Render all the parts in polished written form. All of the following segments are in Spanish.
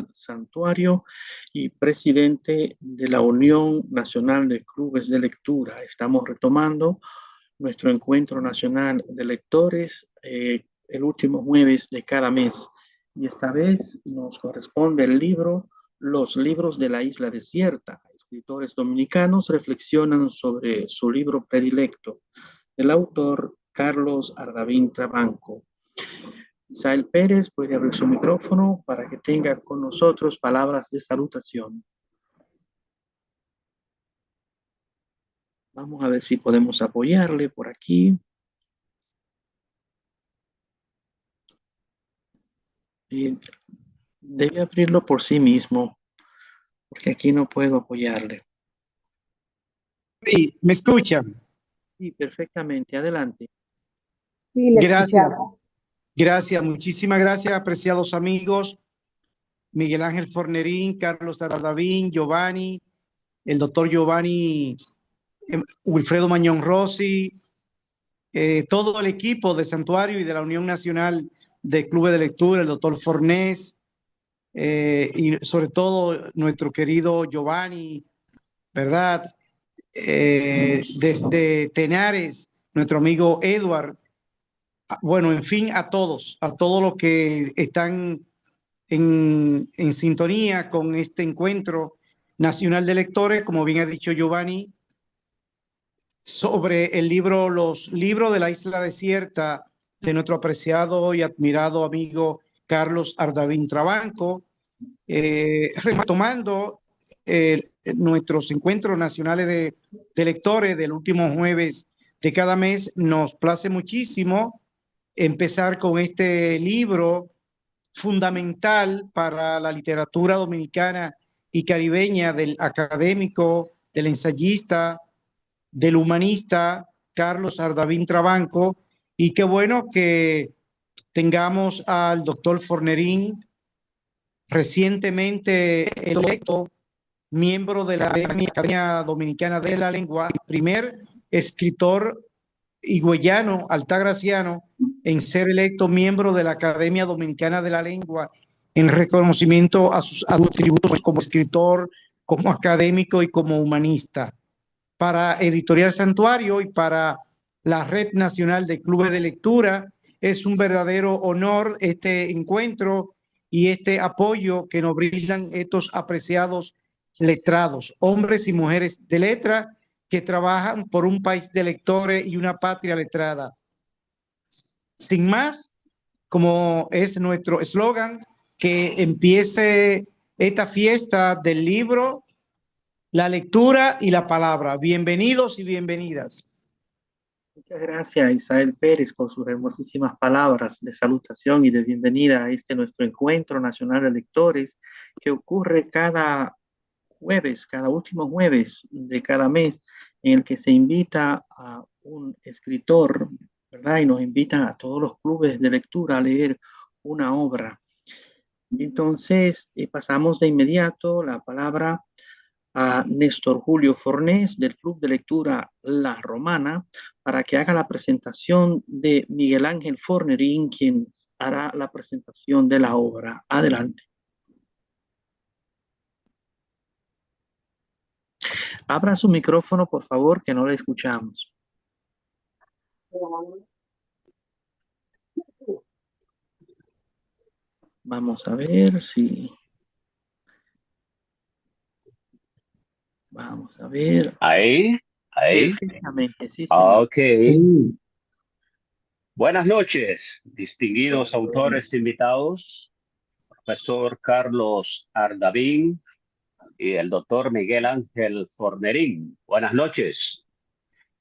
Editorial Santuario y presidente de la Unión Nacional de Clubes de Lectura. Estamos retomando nuestro encuentro nacional de lectores el último jueves de cada mes. Y esta vez nos corresponde el libro Los libros de la isla desierta. Escritores dominicanos reflexionan sobre su libro predilecto, el autor Carlos Ardavín Trabanco. Isael Pérez puede abrir su micrófono para que tenga con nosotros palabras de salutación. Vamos a ver si podemos apoyarle por aquí. Y debe abrirlo por sí mismo, porque aquí no puedo apoyarle. Sí, ¿me escuchan? Sí, perfectamente. Adelante. Sí, Gracias. Gracias, muchísimas gracias, apreciados amigos. Miguel Ángel Fornerín, Carlos Ardavín, Giovanni, el doctor Giovanni, Wilfredo Mañón Rossi, todo el equipo de Santuario y de la Unión Nacional de Clubes de Lectura, el doctor Fornés, y sobre todo nuestro querido Giovanni, ¿verdad? Desde Tenares, nuestro amigo Edward. Bueno, en fin, a todos los que están en sintonía con este encuentro nacional de lectores, como bien ha dicho Giovanni, sobre el libro Los libros de la isla desierta de nuestro apreciado y admirado amigo Carlos Ardavín Trabanco, retomando nuestros encuentros nacionales de lectores del último jueves de cada mes. Nos place muchísimo empezar con este libro fundamental para la literatura dominicana y caribeña del académico, del ensayista, del humanista Carlos Ardavín Trabanco. Y qué bueno que tengamos al doctor Fornerín, recientemente electo miembro de la Academia Dominicana de la Lengua, primer escritor higüeyano, altagraciano, en ser electo miembro de la Academia Dominicana de la Lengua, en reconocimiento a sus atributos como escritor, como académico y como humanista. Para Editorial Santuario y para la Red Nacional de Clubes de Lectura, es un verdadero honor este encuentro y este apoyo que nos brindan estos apreciados letrados, hombres y mujeres de letra que trabajan por un país de lectores y una patria letrada. Sin más, como es nuestro eslogan, que empiece esta fiesta del libro, la lectura y la palabra. Bienvenidos y bienvenidas. Muchas gracias, Isael Pérez, por sus hermosísimas palabras de salutación y de bienvenida a este nuestro encuentro nacional de lectores que ocurre cada jueves, cada último jueves de cada mes, en el que se invita a un escritor, ¿verdad? Y nos invitan a todos los clubes de lectura a leer una obra. Entonces, pasamos de inmediato la palabra a Néstor Julio Fornés del Club de Lectura La Romana para que haga la presentación de Miguel Ángel Fornerín, quien hará la presentación de la obra. Adelante. Abra su micrófono, por favor, que no le escuchamos. Vamos a ver si... Vamos a ver. Ahí. Perfectamente, sí, señor. Ok. Sí. Buenas noches, distinguidos autores invitados, profesor Carlos Ardavín y el doctor Miguel Ángel Fornerín. Buenas noches,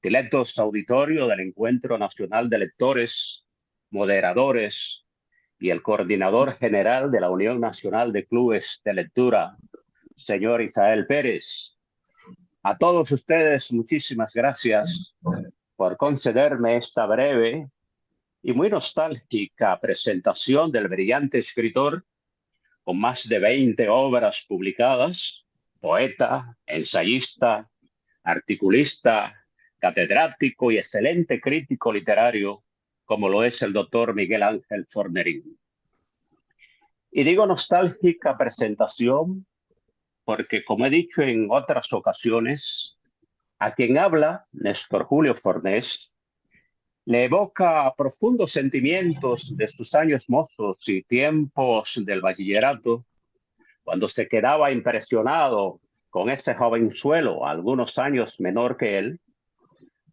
directos auditorio del Encuentro Nacional de Lectores, moderadores y el coordinador general de la Unión Nacional de Clubes de Lectura, señor Isael Pérez. A todos ustedes, muchísimas gracias por concederme esta breve y muy nostálgica presentación del brillante escritor con más de 20 obras publicadas, poeta, ensayista, articulista, catedrático y excelente crítico literario, como lo es el doctor Miguel Ángel Fornerín. Y digo nostálgica presentación porque, como he dicho en otras ocasiones, a quien habla, Néstor Julio Fornés, le evoca profundos sentimientos de sus años mozos y tiempos del bachillerato, cuando se quedaba impresionado con ese jovenzuelo, algunos años menor que él,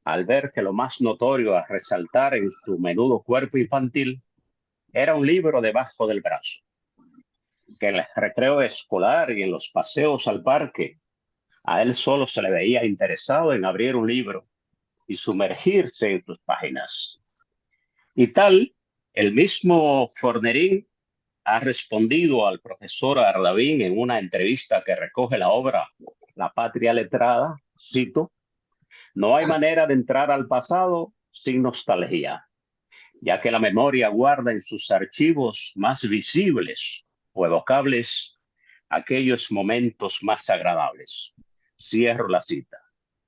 al ver que lo más notorio a resaltar en su menudo cuerpo infantil era un libro debajo del brazo, que en el recreo escolar y en los paseos al parque, a él solo se le veía interesado en abrir un libro y sumergirse en sus páginas. Y tal, el mismo Fornerín ha respondido al profesor Ardavín en una entrevista que recoge la obra La Patria Letrada, cito: no hay manera de entrar al pasado sin nostalgia, ya que la memoria guarda en sus archivos más visibles o evocables aquellos momentos más agradables. Cierro la cita.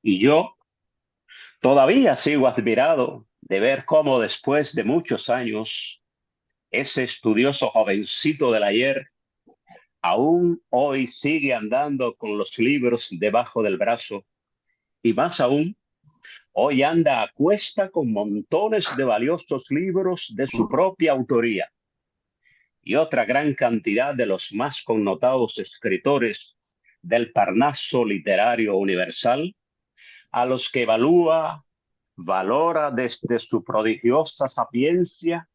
Y yo todavía sigo admirado de ver cómo después de muchos años, ese estudioso jovencito del ayer aún hoy sigue andando con los libros debajo del brazo y más aún, hoy anda a cuesta con montones de valiosos libros de su propia autoría y otra gran cantidad de los más connotados escritores del Parnaso literario universal, a los que evalúa, valora desde su prodigiosa sapiencia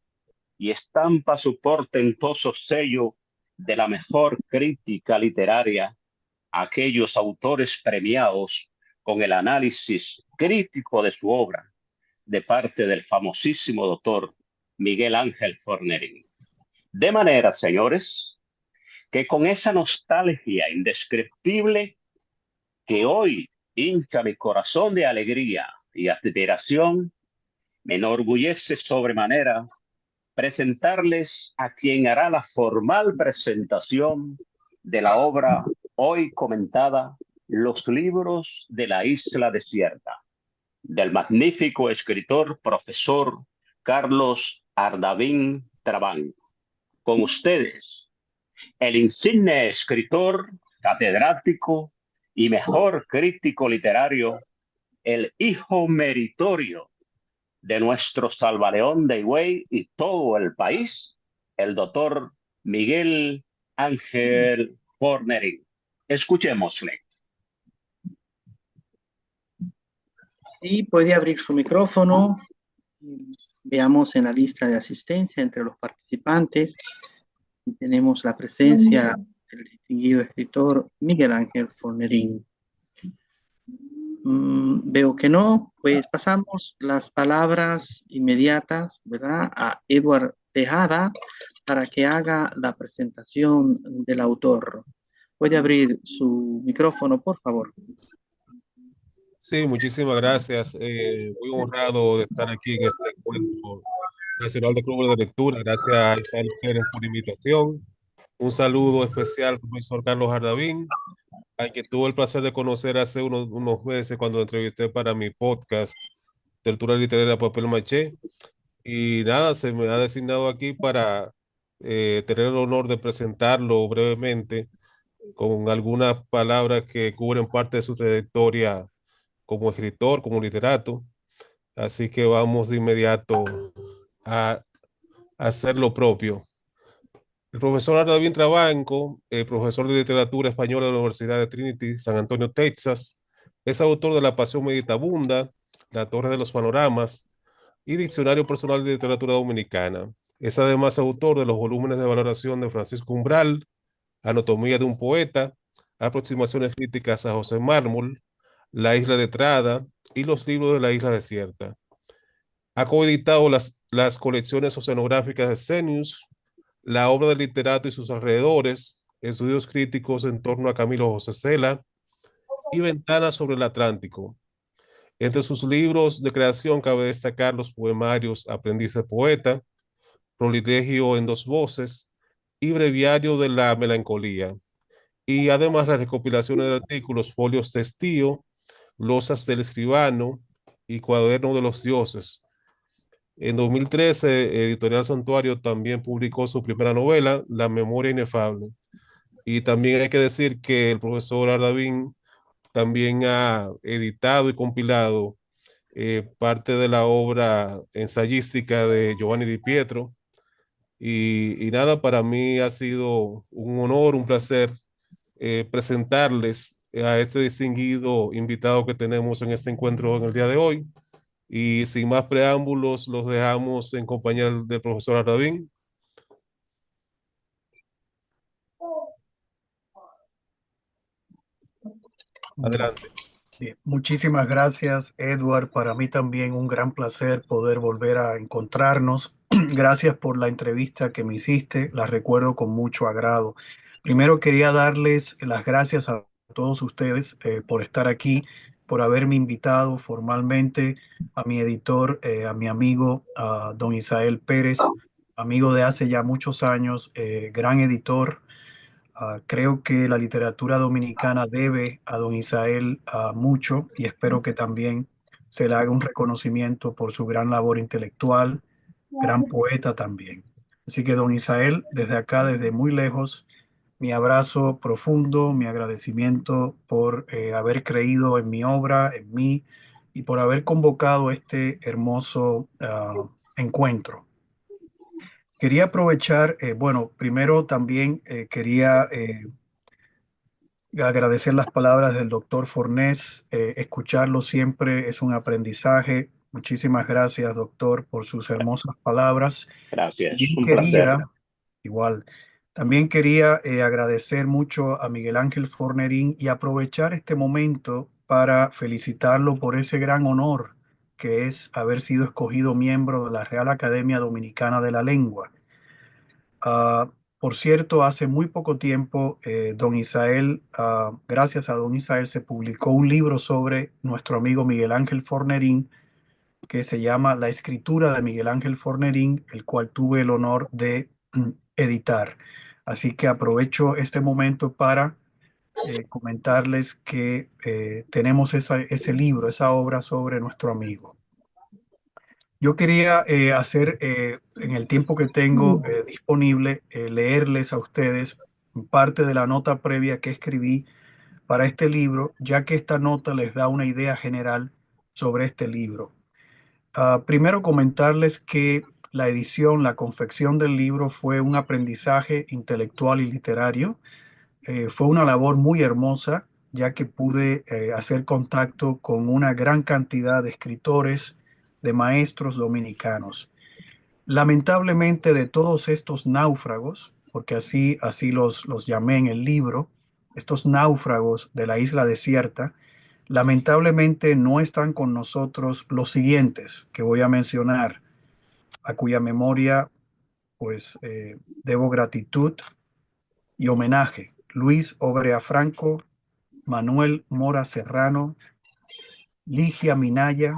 y estampa su portentoso sello de la mejor crítica literaria a aquellos autores premiados con el análisis crítico de su obra de parte del famosísimo doctor Miguel Ángel Forneri. De manera, señores, que con esa nostalgia indescriptible que hoy hincha mi corazón de alegría y admiración, me enorgullece sobremanera presentarles a quien hará la formal presentación de la obra hoy comentada, Los libros de la isla desierta, del magnífico escritor profesor Carlos Ardavín Trabán. Con ustedes, el insigne escritor, catedrático y mejor crítico literario, el hijo meritorio de nuestro Salvaleón de Higüey y todo el país, el doctor Miguel Ángel Forneri. Escuchémosle. Sí, puede abrir su micrófono. Veamos en la lista de asistencia entre los participantes. Tenemos la presencia del distinguido escritor Miguel Ángel Fornerín. Veo que no, pues pasamos las palabras inmediatas, ¿verdad?, a Edward Tejada para que haga la presentación del autor. Puede abrir su micrófono, por favor. Sí, muchísimas gracias. Muy honrado de estar aquí en este encuentro nacional de clubes de lectura. Gracias a Isabel Pérez por la invitación. Un saludo especial al profesor Carlos Ardavín, a quien tuve el placer de conocer hace unos meses cuando lo entrevisté para mi podcast, Tertulia Literaria Papel Maché. Y nada, se me ha designado aquí para tener el honor de presentarlo brevemente con algunas palabras que cubren parte de su trayectoria como escritor, como literato. Así que vamos de inmediato a hacer lo propio. El profesor Ardavín Trabanco, profesor de literatura española de la Universidad de Trinity, San Antonio, Texas, es autor de La Pasión Meditabunda, La Torre de los Panoramas y Diccionario Personal de Literatura Dominicana. Es además autor de los volúmenes de valoración de Francisco Umbral, Anatomía de un Poeta, Aproximaciones Críticas a José Mármol, La Isla de Trada y los libros de la Isla Desierta. Ha coeditado las colecciones oceanográficas de Senius, la obra del literato y sus alrededores, estudios críticos en torno a Camilo José Cela y Ventanas sobre el Atlántico. Entre sus libros de creación cabe destacar los poemarios Aprendiz de Poeta, Prolilegio en dos voces y Breviario de la Melancolía. Y además las recopilaciones de artículos, Folios de Estío, Losas del Escribano y Cuaderno de los Dioses. En 2013, Editorial Santuario también publicó su primera novela, La Memoria Inefable. Y también hay que decir que el profesor Ardavín también ha editado y compilado parte de la obra ensayística de Giovanni Di Pietro. Y nada, para mí ha sido un honor, un placer presentarles a este distinguido invitado que tenemos en este encuentro en el día de hoy. Y sin más preámbulos, los dejamos en compañía del profesor Ardavín. Adelante. Bien, muchísimas gracias, Edward. Para mí también un gran placer poder volver a encontrarnos. Gracias por la entrevista que me hiciste, la recuerdo con mucho agrado. Primero quería darles las gracias a todos ustedes por estar aquí, por haberme invitado formalmente, a mi editor, a mi amigo, a don Isael Pérez, amigo de hace ya muchos años, gran editor. Creo que la literatura dominicana debe a don Isael mucho, y espero que también se le haga un reconocimiento por su gran labor intelectual, gran poeta también. Así que don Isael, desde acá, desde muy lejos, mi abrazo profundo, mi agradecimiento por haber creído en mi obra, en mí, y por haber convocado este hermoso encuentro. Quería aprovechar, bueno, primero también quería agradecer las palabras del doctor Fornés. Escucharlo siempre es un aprendizaje. Muchísimas gracias, doctor, por sus hermosas palabras. Gracias, También un placer. igual, también quería agradecer mucho a Miguel Ángel Fornerín y aprovechar este momento para felicitarlo por ese gran honor que es haber sido escogido miembro de la Real Academia Dominicana de la Lengua. Por cierto, hace muy poco tiempo, don Isael, gracias a don Isael, se publicó un libro sobre nuestro amigo Miguel Ángel Fornerín que se llama La escritura de Miguel Ángel Fornerín, el cual tuve el honor de editar. Así que aprovecho este momento para comentarles que tenemos ese libro, esa obra sobre nuestro amigo. Yo quería hacer, en el tiempo que tengo disponible, leerles a ustedes parte de la nota previa que escribí para este libro, ya que esta nota les da una idea general sobre este libro. Primero comentarles que la edición, la confección del libro fue un aprendizaje intelectual y literario. Fue una labor muy hermosa, ya que pude hacer contacto con una gran cantidad de escritores, de maestros dominicanos. Lamentablemente, de todos estos náufragos, porque así los llamé en el libro, estos náufragos de la isla desierta, lamentablemente no están con nosotros los siguientes que voy a mencionar, a cuya memoria pues debo gratitud y homenaje. Luis Obrea Franco, Manuel Mora Serrano, Ligia Minaya,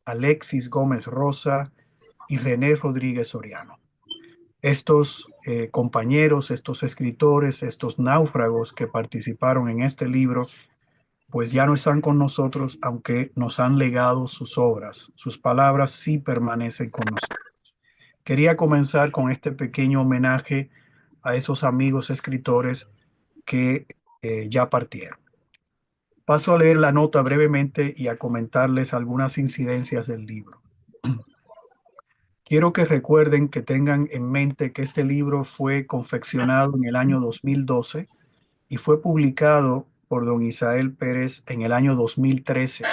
Alexis Gómez Rosa y René Rodríguez Soriano. Estos compañeros, estos escritores, estos náufragos que participaron en este libro, pues ya no están con nosotros, aunque nos han legado sus obras. Sus palabras sí permanecen con nosotros. Quería comenzar con este pequeño homenaje a esos amigos escritores que ya partieron. Paso a leer la nota brevemente y a comentarles algunas incidencias del libro. Quiero que recuerden, que tengan en mente que este libro fue confeccionado en el año 2012 y fue publicado por don Isael Pérez en el año 2013.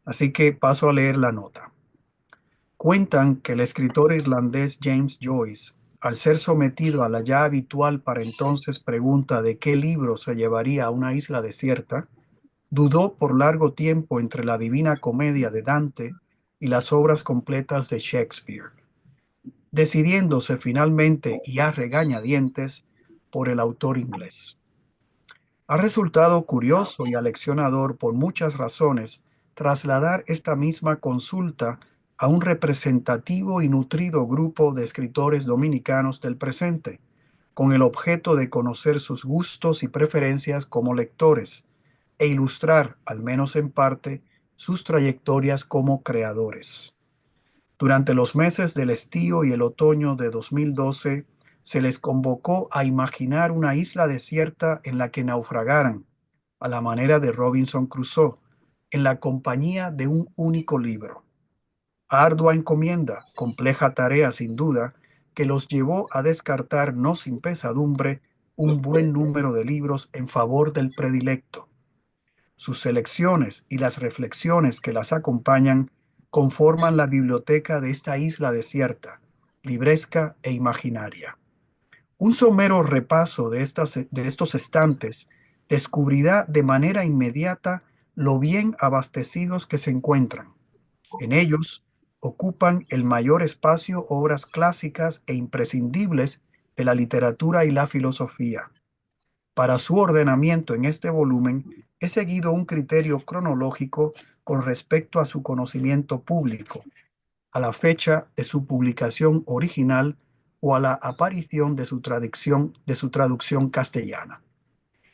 Así que paso a leer la nota. Cuentan que el escritor irlandés James Joyce, al ser sometido a la ya habitual para entonces pregunta de qué libro se llevaría a una isla desierta, dudó por largo tiempo entre la Divina Comedia de Dante y las obras completas de Shakespeare, decidiéndose finalmente y a regañadientes por el autor inglés. Ha resultado curioso y aleccionador por muchas razones trasladar esta misma consulta a un representativo y nutrido grupo de escritores dominicanos del presente, con el objeto de conocer sus gustos y preferencias como lectores e ilustrar, al menos en parte, sus trayectorias como creadores. Durante los meses del estío y el otoño de 2012, se les convocó a imaginar una isla desierta en la que naufragaran, a la manera de Robinson Crusoe, en la compañía de un único libro. Ardua encomienda, compleja tarea sin duda, que los llevó a descartar no sin pesadumbre un buen número de libros en favor del predilecto. Sus selecciones y las reflexiones que las acompañan conforman la biblioteca de esta isla desierta, libresca e imaginaria. Un somero repaso de estos estantes descubrirá de manera inmediata lo bien abastecidos que se encuentran. En ellos ocupan el mayor espacio obras clásicas e imprescindibles de la literatura y la filosofía. Para su ordenamiento en este volumen he seguido un criterio cronológico con respecto a su conocimiento público, a la fecha de su publicación original o a la aparición de su traducción castellana.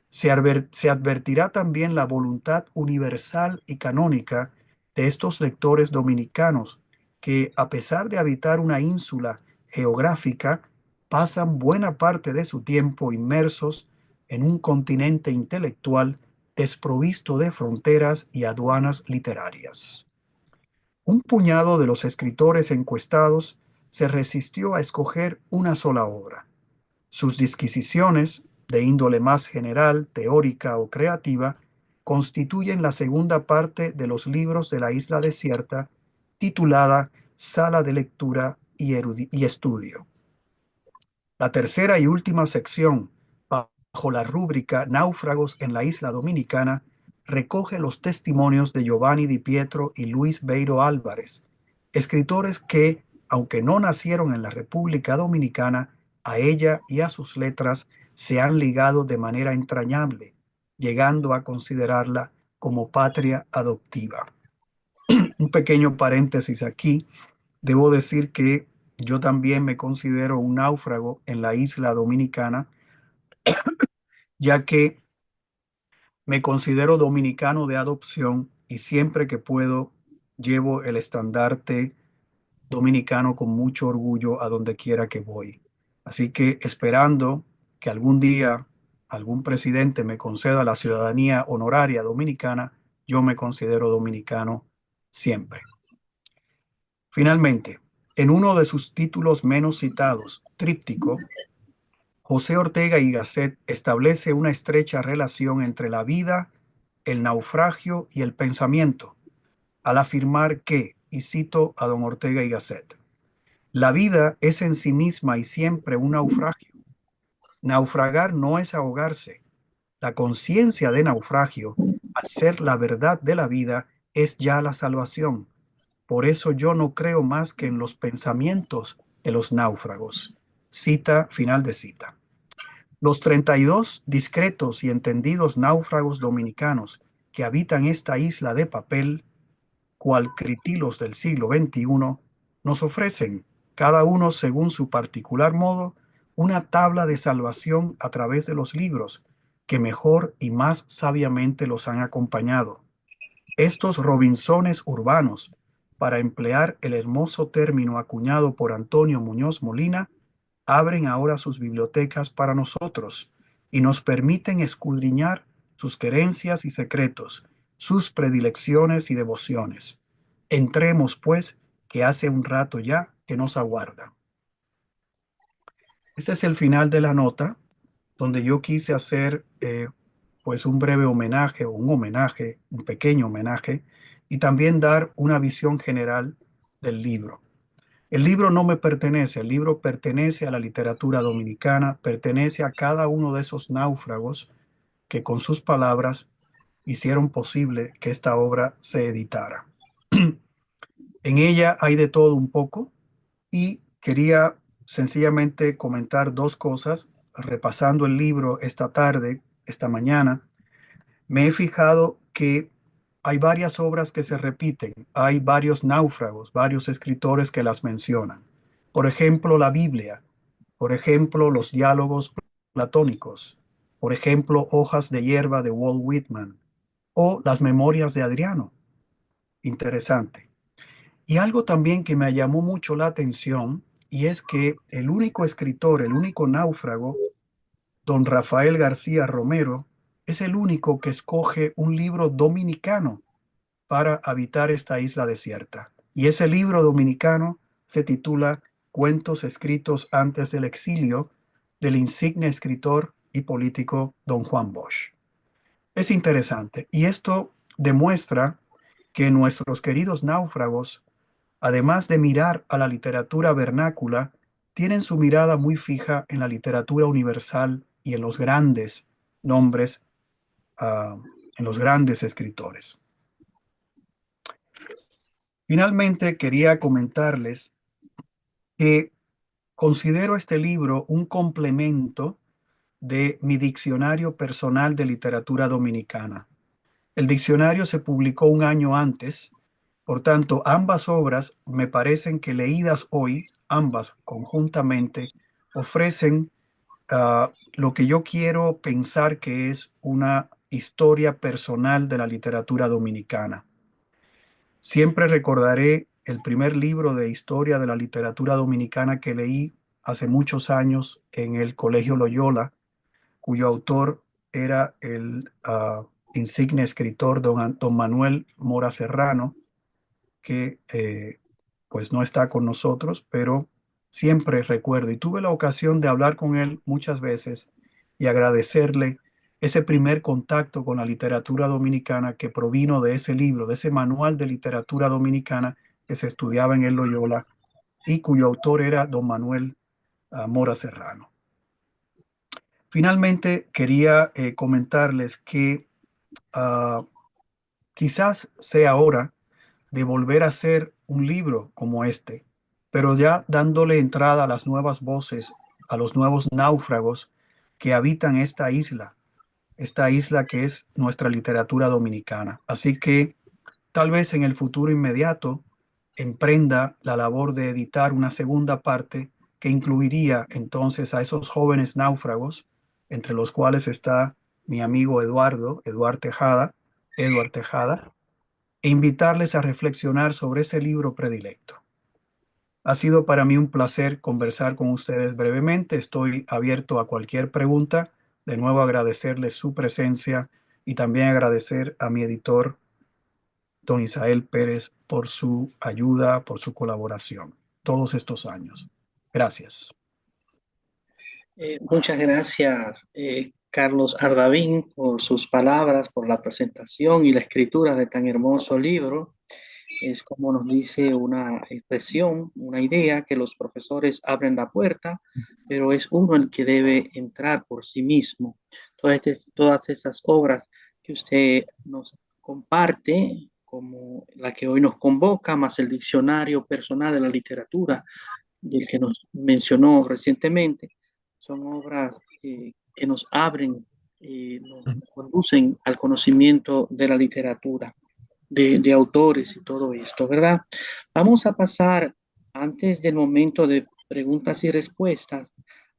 Se advertirá también la voluntad universal y canónica de estos lectores dominicanos que, a pesar de habitar una ínsula geográfica, pasan buena parte de su tiempo inmersos en un continente intelectual desprovisto de fronteras y aduanas literarias. Un puñado de los escritores encuestados se resistió a escoger una sola obra. Sus disquisiciones, de índole más general, teórica o creativa, constituyen la segunda parte de los libros de la isla desierta, titulada Sala de Lectura y Estudio. La tercera y última sección, bajo la rúbrica Náufragos en la isla dominicana, recoge los testimonios de Giovanni Di Pietro y Luis Beiro Álvarez, escritores que, aunque no nacieron en la República Dominicana, a ella y a sus letras se han ligado de manera entrañable, llegando a considerarla como patria adoptiva. Un pequeño paréntesis aquí. Debo decir que yo también me considero un náufrago en la isla dominicana, ya que me considero dominicano de adopción y siempre que puedo llevo el estandarte dominicano con mucho orgullo a donde quiera que voy. Así que esperando que algún día algún presidente me conceda la ciudadanía honoraria dominicana, yo me considero dominicano siempre. Finalmente, en uno de sus títulos menos citados, Tríptico, José Ortega y Gasset establece una estrecha relación entre la vida, el naufragio y el pensamiento, al afirmar que, y cito a don Ortega y Gasset, la vida es en sí misma y siempre un naufragio. Naufragar no es ahogarse. La conciencia de naufragio, al ser la verdad de la vida, es ya la salvación. Por eso yo no creo más que en los pensamientos de los náufragos. Cita, final de cita. Los 32 discretos y entendidos náufragos dominicanos que habitan esta isla de papel, cual critilos del siglo XXI, nos ofrecen, cada uno según su particular modo, una tabla de salvación a través de los libros que mejor y más sabiamente los han acompañado. Estos Robinsones urbanos, para emplear el hermoso término acuñado por Antonio Muñoz Molina, abren ahora sus bibliotecas para nosotros y nos permiten escudriñar sus querencias y secretos, sus predilecciones y devociones. Entremos, pues, que hace un rato ya que nos aguarda. Este es el final de la nota, donde yo quise hacer pues un breve homenaje o un homenaje, un pequeño homenaje, y también dar una visión general del libro. El libro no me pertenece, el libro pertenece a la literatura dominicana, pertenece a cada uno de esos náufragos que con sus palabras hicieron posible que esta obra se editara. En ella hay de todo un poco y quería sencillamente comentar dos cosas. Repasando el libro esta tarde, esta mañana, me he fijado que hay varias obras que se repiten, hay varios náufragos, varios escritores que las mencionan. Por ejemplo, la Biblia, por ejemplo, los diálogos platónicos, por ejemplo, Hojas de hierba de Walt Whitman o las memorias de Adriano. Interesante. Y algo también que me llamó mucho la atención, y es que el único escritor, el único náufrago, don Rafael García Romero, es el único que escoge un libro dominicano para habitar esta isla desierta. Y ese libro dominicano se titula Cuentos escritos antes del exilio, del insigne escritor y político don Juan Bosch. Es interesante, y esto demuestra que nuestros queridos náufragos, además de mirar a la literatura vernácula, tienen su mirada muy fija en la literatura universal y en los grandes nombres, en los grandes escritores. Finalmente, quería comentarles que considero este libro un complemento de mi diccionario personal de literatura dominicana. El diccionario se publicó un año antes, por tanto, ambas obras me parecen que leídas hoy, ambas conjuntamente, ofrecen lo que yo quiero pensar que es una historia personal de la literatura dominicana. Siempre recordaré el primer libro de historia de la literatura dominicana que leí hace muchos años en el Colegio Loyola, cuyo autor era el insigne escritor don Manuel Mora Serrano, que pues no está con nosotros, pero siempre recuerdo y tuve la ocasión de hablar con él muchas veces y agradecerle ese primer contacto con la literatura dominicana que provino de ese libro, de ese manual de literatura dominicana que se estudiaba en el Loyola y cuyo autor era don Manuel Mora Serrano. Finalmente, quería comentarles que quizás sea hora de volver a hacer un libro como este, pero ya dándole entrada a las nuevas voces, a los nuevos náufragos que habitan esta isla que es nuestra literatura dominicana. Así que tal vez en el futuro inmediato emprenda la labor de editar una segunda parte que incluiría entonces a esos jóvenes náufragos, entre los cuales está mi amigo Eduard Tejada, e invitarles a reflexionar sobre ese libro predilecto. Ha sido para mí un placer conversar con ustedes brevemente. Estoy abierto a cualquier pregunta. De nuevo agradecerles su presencia y también agradecer a mi editor, don Isael Pérez, por su ayuda, por su colaboración todos estos años. Gracias. Muchas gracias, Carlos Ardavín, por sus palabras, por la presentación y la escritura de tan hermoso libro. Es como nos dice una expresión, una idea, que los profesores abren la puerta, pero es uno el que debe entrar por sí mismo. Todas esas obras que usted nos comparte, como la que hoy nos convoca, más el diccionario personal de la literatura, del que nos mencionó recientemente, son obras que nos abren, nos conducen al conocimiento de la literatura, de autores y todo esto, ¿verdad? Vamos a pasar, antes del momento de preguntas y respuestas,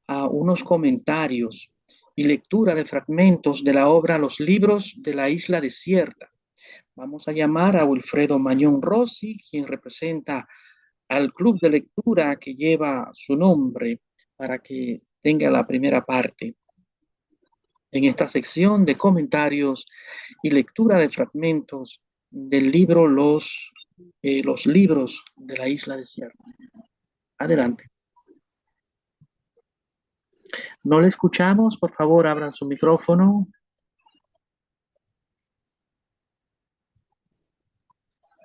a unos comentarios y lectura de fragmentos de la obra Los libros de la isla desierta. Vamos a llamar a Wilfredo Mañón Rossi, quien representa al club de lectura que lleva su nombre, para que tenga la primera parte en esta sección de comentarios y lectura de fragmentos del libro los libros de la isla desierta. Adelante. No le escuchamos, por favor, abran su micrófono.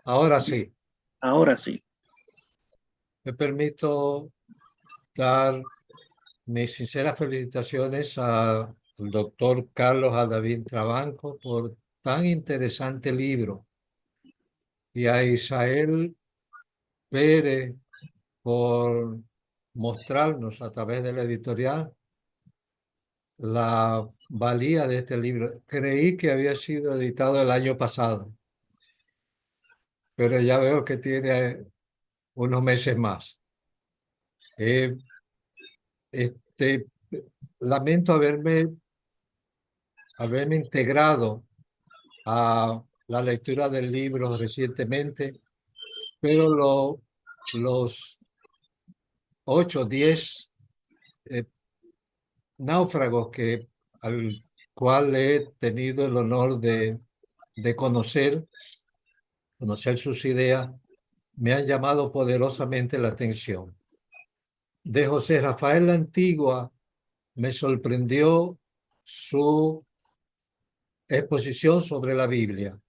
Ahora sí. Ahora sí. Me permito dar mis sinceras felicitaciones al doctor Carlos Aldavín Trabanco por tan interesante libro y a Isael Pérez por mostrarnos a través de la editorial la valía de este libro. Creí que había sido editado el año pasado, pero ya veo que tiene unos meses más. Este, lamento haberme integrado a la lectura del libro recientemente, pero los 8, 10 náufragos al cual he tenido el honor de conocer sus ideas, me han llamado poderosamente la atención. De José Rafael La Antigua me sorprendió su exposición sobre la Biblia.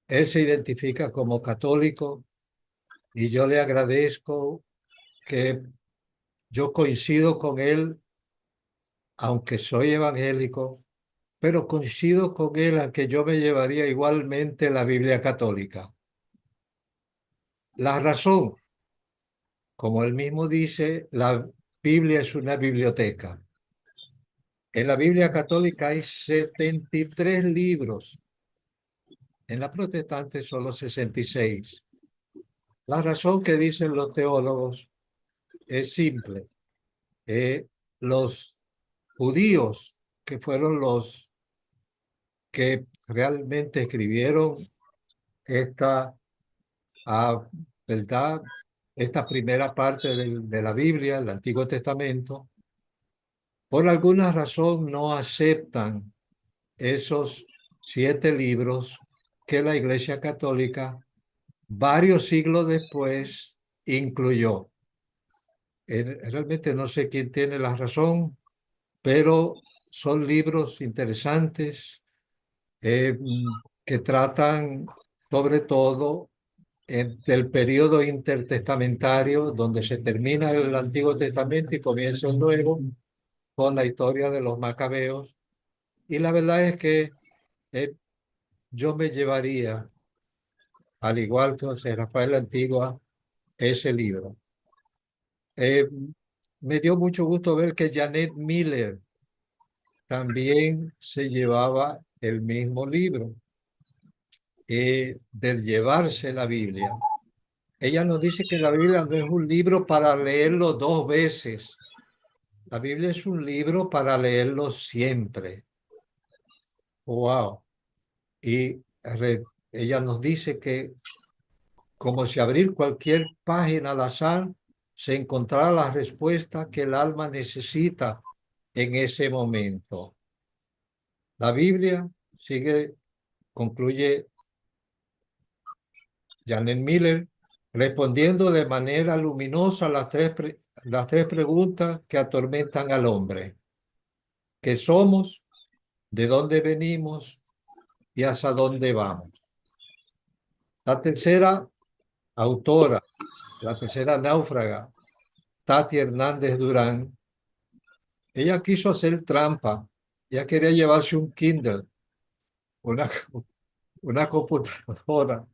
Él se identifica como católico y yo le agradezco que yo coincido con él, aunque soy evangélico, pero coincido con él en que yo me llevaría igualmente la Biblia católica. La razón, como él mismo dice, la Biblia es una biblioteca. En la Biblia católica hay 73 libros. En la protestante solo 66. La razón que dicen los teólogos es simple. Los judíos, que fueron los que realmente escribieron esta ¿verdad? Esta primera parte de la Biblia, el Antiguo Testamento, por alguna razón no aceptan esos 7 libros que la Iglesia Católica, varios siglos después, incluyó. Realmente no sé quién tiene la razón, pero son libros interesantes que tratan sobre todo del periodo intertestamentario, donde se termina el Antiguo Testamento y comienza el Nuevo, con la historia de los macabeos. Y la verdad es que yo me llevaría, al igual que José Rafael La Antigua, ese libro. Me dio mucho gusto ver que Janet Miller también se llevaba el mismo libro, del llevarse la Biblia. Ella nos dice que la Biblia no es un libro para leerlo 2 veces. La Biblia es un libro para leerlo siempre. Wow. Y ella nos dice que como si abrir cualquier página al azar, se encontrara la respuesta que el alma necesita en ese momento. La Biblia concluye Janet Miller, respondiendo de manera luminosa las tres preguntas que atormentan al hombre. ¿Qué somos? ¿De dónde venimos? ¿Y hacia dónde vamos? La tercera autora, la tercera náufraga, Tati Hernández Durán, ella quiso hacer trampa. Ella quería llevarse un Kindle, una computadora,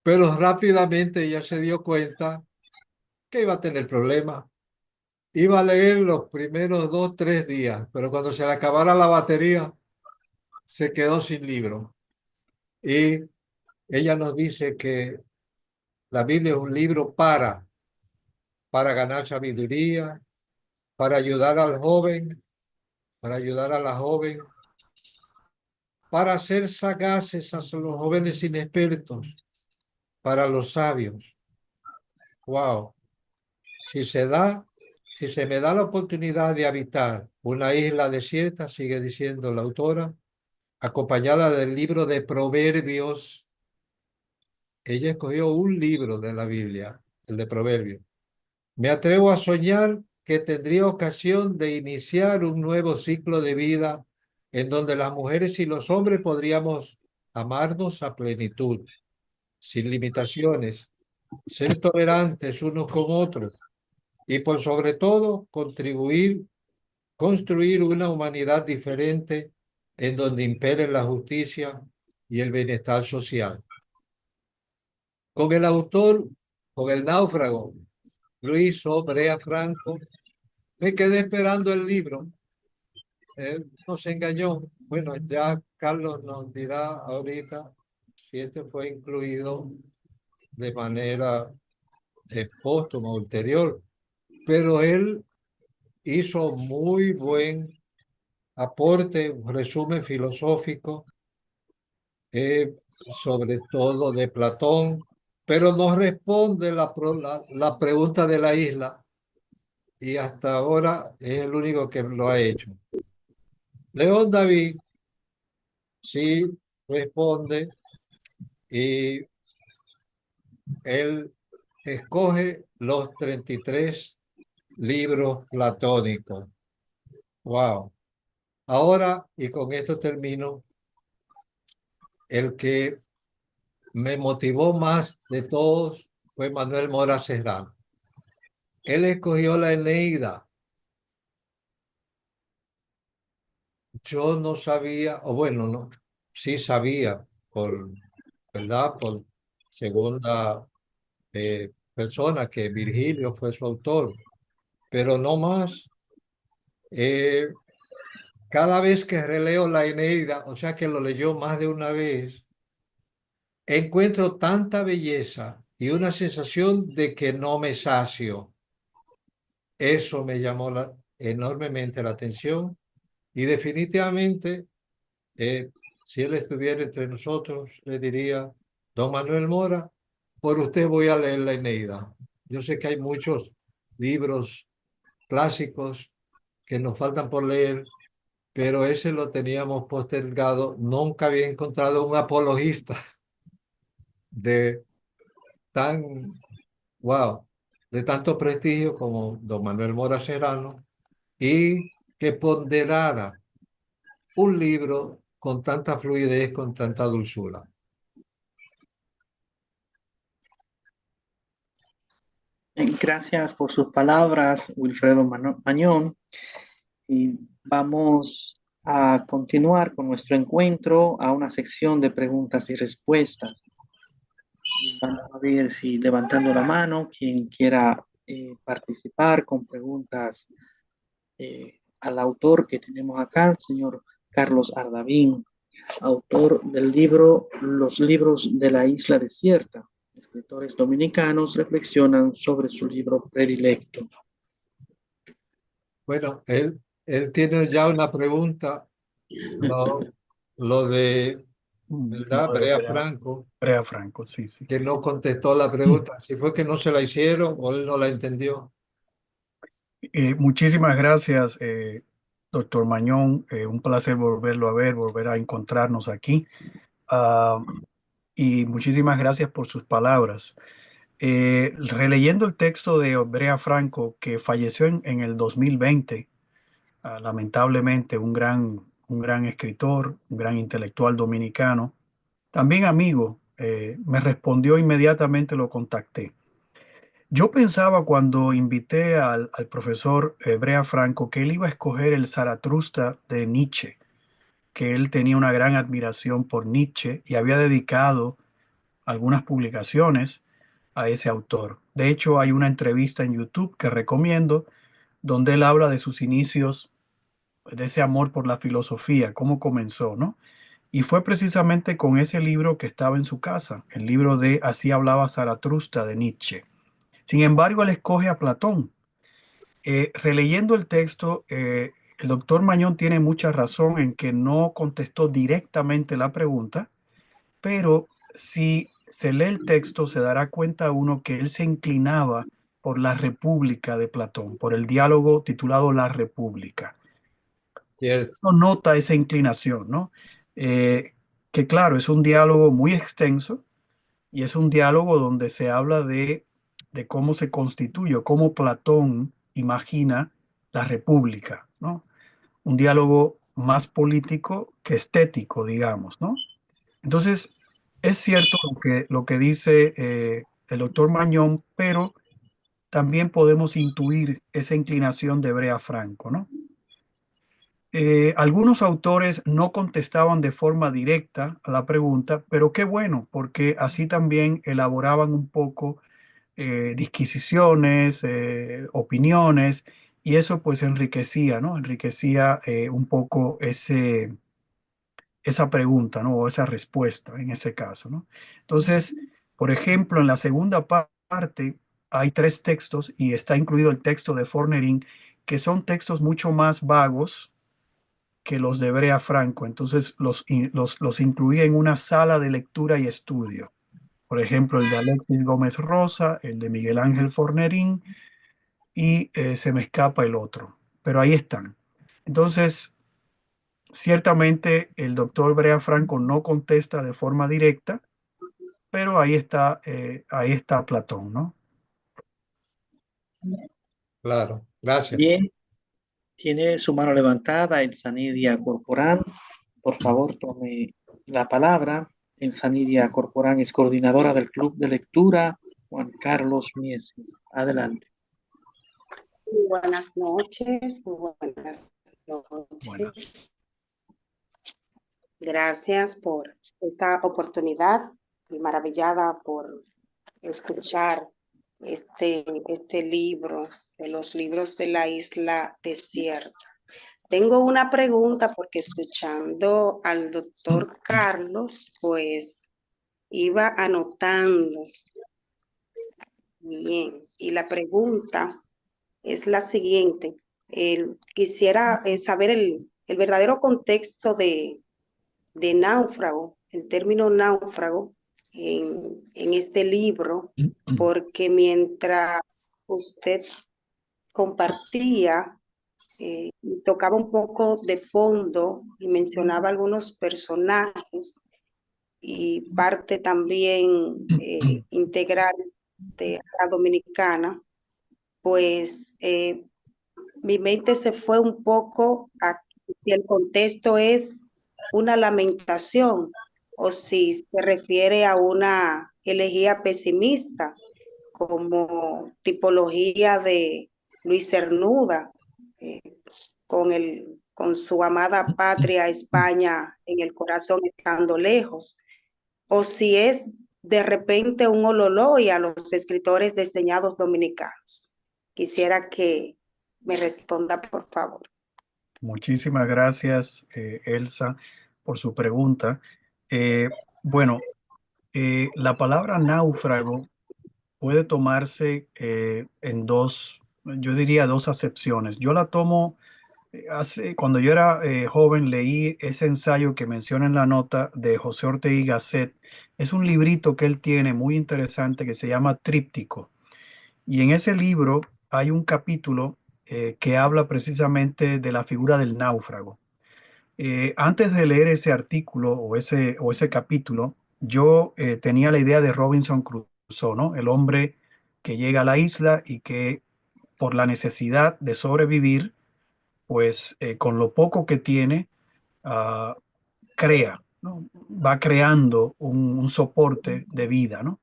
pero rápidamente ella se dio cuenta que iba a tener problemas. Iba a leer los primeros 2, 3 días, pero cuando se le acabara la batería, se quedó sin libro. Y ella nos dice que la Biblia es un libro para ganar sabiduría, para ayudar al joven, para ayudar a la joven, para ser sagaces a los jóvenes inexpertos, para los sabios. Wow. Si se me da la oportunidad de habitar una isla desierta, sigue diciendo la autora, acompañada del libro de Proverbios, ella escogió un libro de la Biblia, el de Proverbios. Me atrevo a soñar que tendría ocasión de iniciar un nuevo ciclo de vida en donde las mujeres y los hombres podríamos amarnos a plenitud, sin limitaciones, ser tolerantes unos con otros y por sobre todo construir una humanidad diferente en donde impere la justicia y el bienestar social. Con el autor, con el náufrago, Luis Obrea Franco, me quedé esperando el libro. Él nos engañó. Bueno, ya Carlos nos dirá ahorita si este fue incluido de manera póstuma, ulterior, pero él hizo muy buen aporte, un resumen filosófico, sobre todo de Platón, pero no responde la pregunta de la isla y hasta ahora es el único que lo ha hecho. León David sí responde y él escoge los 33 libros platónicos. Wow. Ahora, y con esto termino, el que me motivó más de todos fue Manuel Mora Serrano. Él escogió la Eneida. Yo no sabía, o bueno, no, sí sabía, ¿verdad? Por segunda persona que Virgilio fue su autor, pero no más. Eh, Cada vez que releo la Eneida, o sea que lo leyó más de una vez, encuentro tanta belleza y una sensación de que no me sacio. Eso me llamó enormemente la atención y definitivamente, si él estuviera entre nosotros, le diría, don Manuel Mora, por usted voy a leer la Eneida. Yo sé que hay muchos libros clásicos que nos faltan por leer, pero ese lo teníamos postergado. Nunca había encontrado un apologista de tan, wow, de tanto prestigio como don Manuel Mora Serrano y que ponderara un libro con tanta fluidez, con tanta dulzura. Gracias por sus palabras, Wilfredo Mañón. Y vamos a continuar con nuestro encuentro a una sección de preguntas y respuestas. Vamos a ver si levantando la mano, quien quiera participar con preguntas al autor que tenemos acá, el señor Carlos Ardavín, autor del libro Los libros de la isla desierta. Escritores dominicanos reflexionan sobre su libro predilecto. Bueno, él tiene ya una pregunta, lo de, ¿verdad? Brea Franco, Brea Franco, sí, sí. que no contestó la pregunta. Si fue que no se la hicieron o él no la entendió. Muchísimas gracias, doctor Mañón. Un placer volverlo a ver, volver a encontrarnos aquí. Ah, y muchísimas gracias por sus palabras. Releyendo el texto de Brea Franco, que falleció en el 2020, lamentablemente un gran escritor, un gran intelectual dominicano, también amigo, me respondió inmediatamente, lo contacté. Yo pensaba cuando invité al profesor Brea Franco que él iba a escoger el Zaratustra de Nietzsche, que él tenía una gran admiración por Nietzsche y había dedicado algunas publicaciones a ese autor. De hecho, hay una entrevista en YouTube que recomiendo donde él habla de sus inicios, de ese amor por la filosofía, cómo comenzó, ¿no? Y fue precisamente con ese libro que estaba en su casa, el libro de Así hablaba Zaratustra de Nietzsche. Sin embargo, él escoge a Platón. Releyendo el texto, el doctor Mañón tiene mucha razón en que no contestó directamente la pregunta, pero si se lee el texto se dará cuenta uno que él se inclinaba por la República de Platón, por el diálogo titulado La República. Cierto. No nota esa inclinación, ¿no? Que claro, es un diálogo muy extenso y es un diálogo donde se habla de cómo se constituye, cómo Platón imagina la república, ¿no? Un diálogo más político que estético, digamos, ¿no? Entonces, es cierto lo que dice el doctor Mañón, pero también podemos intuir esa inclinación de Brea Franco, ¿no? Algunos autores no contestaban de forma directa a la pregunta, pero qué bueno, porque así también elaboraban un poco disquisiciones, opiniones, y eso pues enriquecía, ¿no? Enriquecía un poco esa pregunta, ¿no? O esa respuesta en ese caso, ¿no? Entonces, por ejemplo, en la segunda parte hay tres textos y está incluido el texto de Fornering, que son textos mucho más vagos que los de Brea Franco. Entonces los incluía en una sala de lectura y estudio. Por ejemplo, el de Alexis Gómez Rosa, el de Miguel Ángel Fornerín y se me escapa el otro, pero ahí están. Entonces, ciertamente el doctor Brea Franco no contesta de forma directa, pero ahí está Platón, ¿no? Claro, gracias. Bien, tiene su mano levantada Elsa Nidia Corporán. Por favor, tome la palabra. Elsa Nidia Corporán es coordinadora del Club de Lectura Juan Carlos Mieses. Adelante. Muy buenas noches, muy buenas Buenas. noches. Gracias por esta oportunidad y maravillada por escuchar este libro, de los libros de la isla desierta. Tengo una pregunta porque escuchando al doctor Carlos, pues iba anotando bien. Y la pregunta es la siguiente. Quisiera saber el verdadero contexto de náufrago, el término náufrago en este libro, porque mientras usted compartía y tocaba un poco de fondo y mencionaba algunos personajes y parte también integral de la dominicana, pues mi mente se fue un poco a si el contexto es una lamentación o si se refiere a una elegía pesimista como tipología de Luis Cernuda, eh, con su amada patria España en el corazón estando lejos, o si es de repente un ololoy a los escritores desdeñados dominicanos. Quisiera que me responda, por favor. Muchísimas gracias, Elsa, por su pregunta. Bueno, la palabra náufrago puede tomarse en dos, yo diría dos acepciones. Yo la tomo cuando yo era joven, leí ese ensayo que menciona en la nota de José Ortega y Gasset. Es un librito que él tiene muy interesante que se llama Tríptico. Y en ese libro hay un capítulo que habla precisamente de la figura del náufrago. Antes de leer ese artículo o ese capítulo, yo tenía la idea de Robinson Crusoe, ¿no? El hombre que llega a la isla y que por la necesidad de sobrevivir, pues con lo poco que tiene, ah, crea, ¿no? Va creando un soporte de vida, ¿no?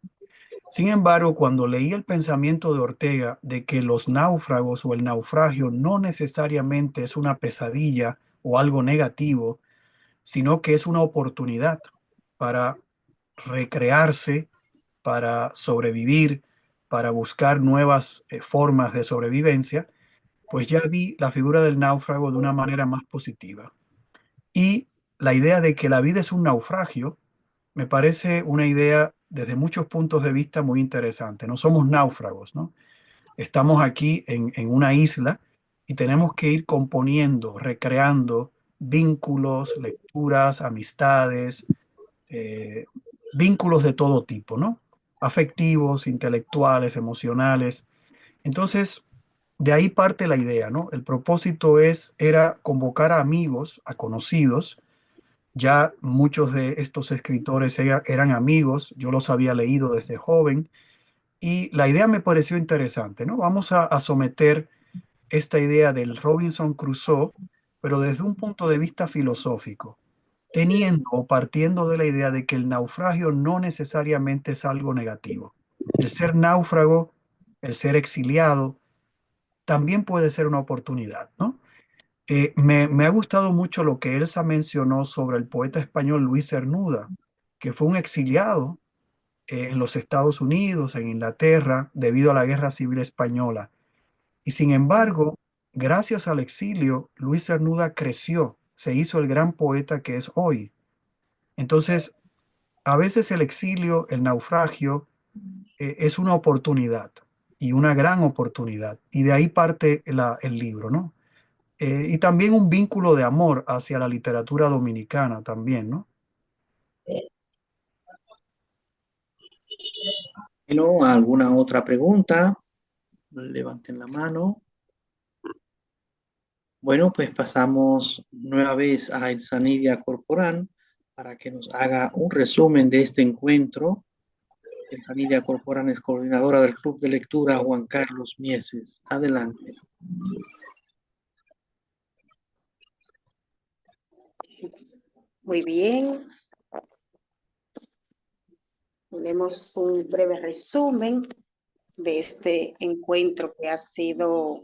Sin embargo, cuando leí el pensamiento de Ortega de que los náufragos o el naufragio no necesariamente es una pesadilla o algo negativo, sino que es una oportunidad para recrearse, para sobrevivir, para buscar nuevas formas de sobrevivencia, pues ya vi la figura del náufrago de una manera más positiva. Y la idea de que la vida es un naufragio me parece una idea desde muchos puntos de vista muy interesante. No somos náufragos, ¿no? Estamos aquí en una isla y tenemos que ir componiendo, recreando vínculos, lecturas, amistades, vínculos de todo tipo, ¿no? Afectivos, intelectuales, emocionales. Entonces, de ahí parte la idea, ¿no? El propósito era convocar a amigos, a conocidos. Ya muchos de estos escritores eran amigos, yo los había leído desde joven y la idea me pareció interesante, ¿no? Vamos a someter esta idea del Robinson Crusoe, pero desde un punto de vista filosófico, teniendo o partiendo de la idea de que el naufragio no necesariamente es algo negativo. El ser náufrago, el ser exiliado, también puede ser una oportunidad, ¿no? Me ha gustado mucho lo que Elsa mencionó sobre el poeta español Luis Cernuda, que fue un exiliado en los Estados Unidos, en Inglaterra, debido a la Guerra Civil Española. Y sin embargo, gracias al exilio, Luis Cernuda creció, se hizo el gran poeta que es hoy. Entonces, a veces el exilio, el naufragio, es una oportunidad y una gran oportunidad. Y de ahí parte el libro, ¿no? Y también un vínculo de amor hacia la literatura dominicana también, ¿no? Bueno, ¿alguna otra pregunta? Levanten la mano. Bueno, pues pasamos nueva vez a Elsanidia Corporán para que nos haga un resumen de este encuentro. Elsanidia Corporán es coordinadora del Club de Lectura Juan Carlos Mieses. Adelante. Muy bien. Tenemos un breve resumen de este encuentro que ha sido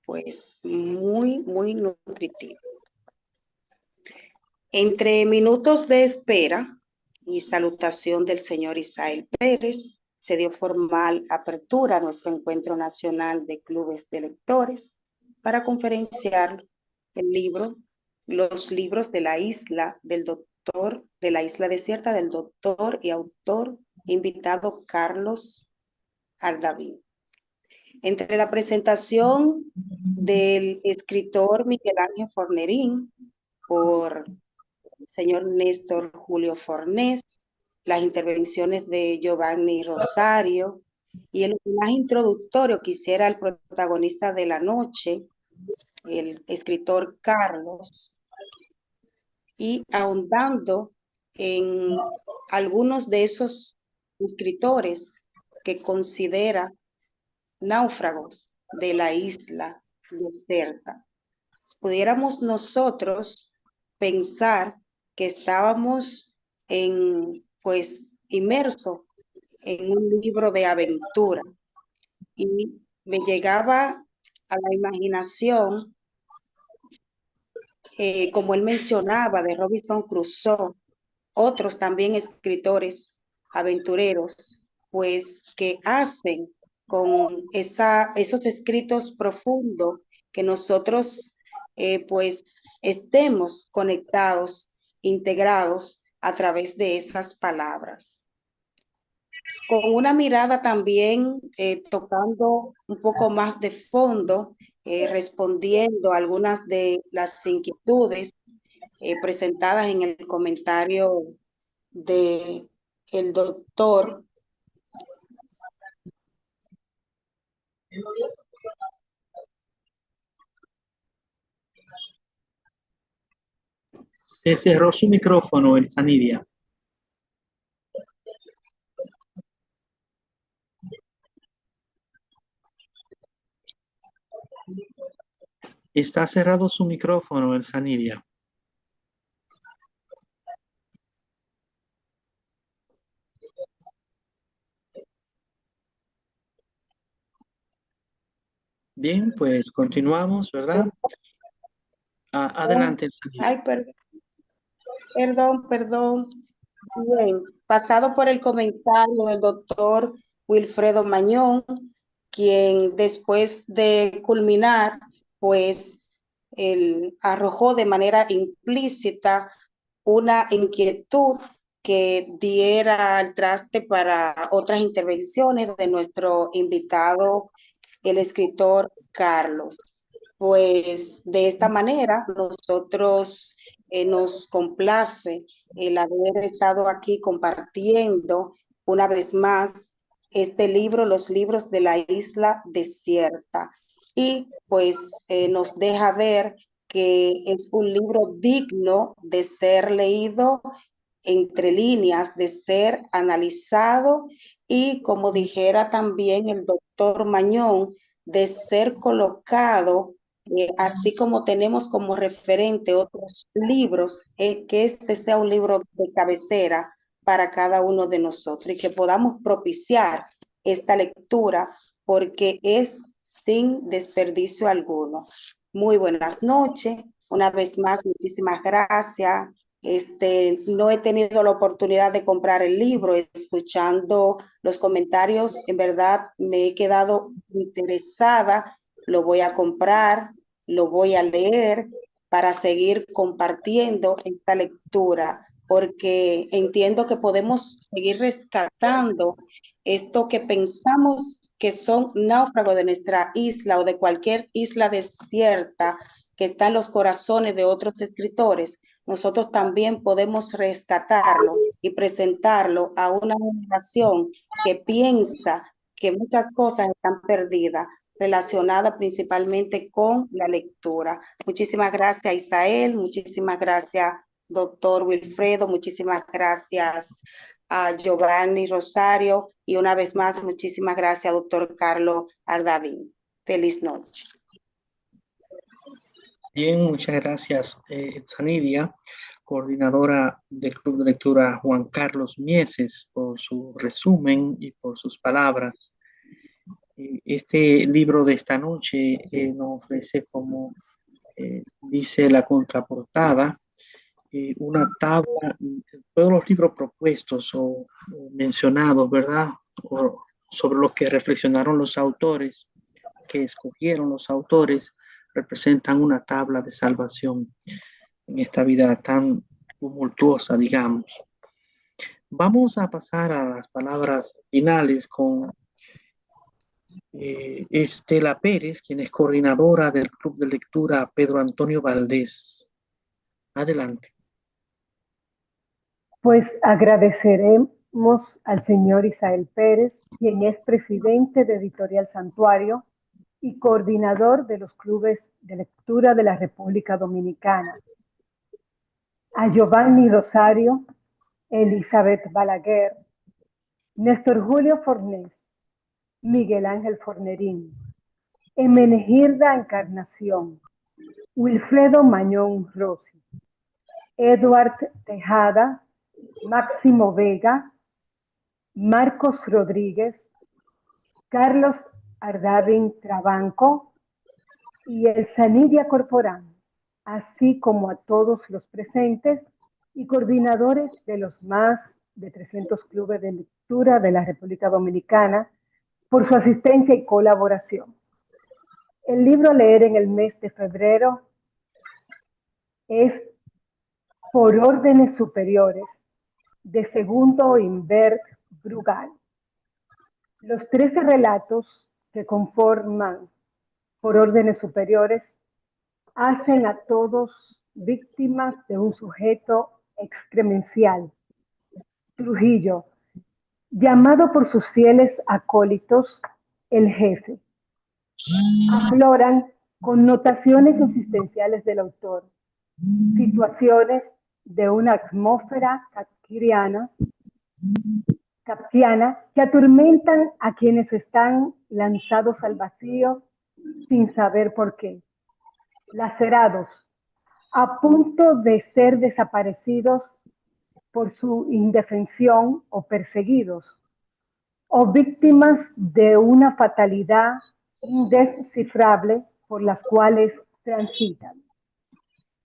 pues muy nutritivo. Entre minutos de espera y salutación del señor Isael Pérez, se dio formal apertura a nuestro encuentro nacional de clubes de lectores para conferenciar los libros de la isla de la isla desierta del doctor y autor invitado Carlos Ardavín. Entre la presentación del escritor Miguel Ángel Fornerín por el señor Néstor Julio Fornés, las intervenciones de Giovanni Rosario y el homenaje introductorio que hiciera el protagonista de la noche, el escritor Carlos, y ahondando en algunos de esos escritores que considera náufragos de la isla desierta. Pudiéramos nosotros pensar que estábamos inmersos en un libro de aventura y me llegaba a la imaginación, como él mencionaba, de Robinson Crusoe, otros también escritores aventureros, pues que hacen con esos escritos profundos que nosotros estemos conectados, integrados a través de esas palabras. Con una mirada también tocando un poco más de fondo, respondiendo a algunas de las inquietudes presentadas en el comentario de el doctor Se cerró su micrófono, Elsanidia. Está cerrado su micrófono, Elsanidia. Bien, pues continuamos, ¿verdad? Adelante, Elsanidia. Ay, perdón. Bien, pasado por el comentario del doctor Wilfredo Mañón, quien después de culminar, pues él arrojó de manera implícita una inquietud que diera al traste para otras intervenciones de nuestro invitado, el escritor Carlos. Pues de esta manera nosotros nos complace el haber estado aquí compartiendo una vez más este libro, los libros de la isla desierta. Y pues nos deja ver que es un libro digno de ser leído entre líneas, de ser analizado y, como dijera también el doctor Mañón, de ser colocado, así como tenemos como referente otros libros, que este sea un libro de cabecera para cada uno de nosotros y que podamos propiciar esta lectura porque es sin desperdicio alguno. Muy buenas noches. Una vez más, muchísimas gracias. No he tenido la oportunidad de comprar el libro, escuchando los comentarios, en verdad me he quedado interesada, lo voy a comprar, lo voy a leer para seguir compartiendo esta lectura, porque entiendo que podemos seguir rescatando esto que pensamos que son náufragos de nuestra isla o de cualquier isla desierta que está en los corazones de otros escritores. Nosotros también podemos rescatarlo y presentarlo a una generación que piensa que muchas cosas están perdidas, relacionadas principalmente con la lectura. Muchísimas gracias, Isael. Muchísimas gracias, doctor Wilfredo. Muchísimas gracias a Giovanni Rosario. Y una vez más, muchísimas gracias, doctor Carlos Ardavín. Feliz noche. Bien, muchas gracias, Sanidia, coordinadora del Club de Lectura Juan Carlos Mieses, por su resumen y por sus palabras. Este libro de esta noche nos ofrece, como dice la contraportada, una tabla, todos los libros propuestos o mencionados, ¿verdad? O sobre los que reflexionaron los autores, que escogieron los autores, representan una tabla de salvación en esta vida tan tumultuosa, digamos. Vamos a pasar a las palabras finales con Estela Pérez, quien es coordinadora del Club de Lectura Pedro Antonio Valdés. Adelante. Pues agradeceremos al señor Isael Pérez, quien es presidente de Editorial Santuario y coordinador de los clubes de lectura de la República Dominicana. A Giovanni Rosario, Elizabeth Balaguer, Néstor Julio Fornés, Miguel Ángel Fornerín, Emenegilda Encarnación, Wilfredo Mañón Rossi, Edward Tejada, Máximo Vega, Marcos Rodríguez, Carlos Ardavín Trabanco y Elsanidia Corporán, así como a todos los presentes y coordinadores de los más de 300 clubes de lectura de la República Dominicana por su asistencia y colaboración. El libro a leer en el mes de febrero es Por órdenes superiores, de Segundo Imbert Brugal. Los 13 relatos que conforman Por órdenes superiores hacen a todos víctimas de un sujeto excremencial, Trujillo, llamado por sus fieles acólitos el jefe. Afloran connotaciones existenciales del autor, situaciones de una atmósfera kafkiana que atormentan a quienes están lanzados al vacío sin saber por qué, lacerados, a punto de ser desaparecidos por su indefensión o perseguidos, o víctimas de una fatalidad indescifrable por las cuales transitan.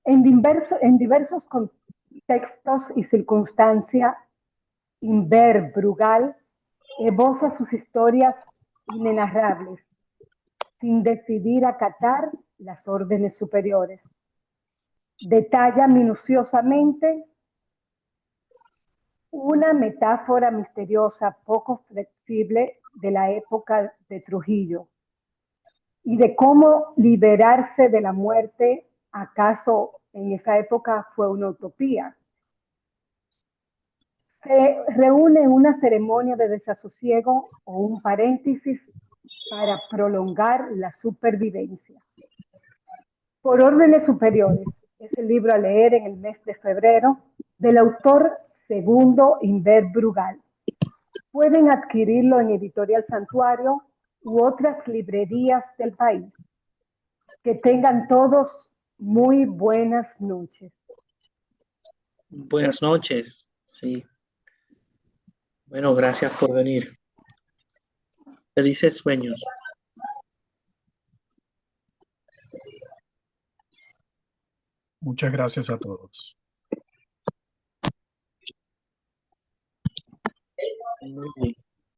En diversos contextos y circunstancias, Imbert Brugal esboza sus historias inenarrables, sin decidir acatar las órdenes superiores. Detalla minuciosamente una metáfora misteriosa, poco flexible de la época de Trujillo y de cómo liberarse de la muerte, acaso en esa época fue una utopía. Se reúne en una ceremonia de desasosiego o un paréntesis para prolongar la supervivencia. Por órdenes superiores, es el libro a leer en el mes de febrero del autor Segundo Imbert Brugal. Pueden adquirirlo en Editorial Santuario u otras librerías del país. Que tengan todos muy buenas noches. Buenas noches, sí. Bueno, gracias por venir. Felices sueños. Muchas gracias a todos. Muy bien.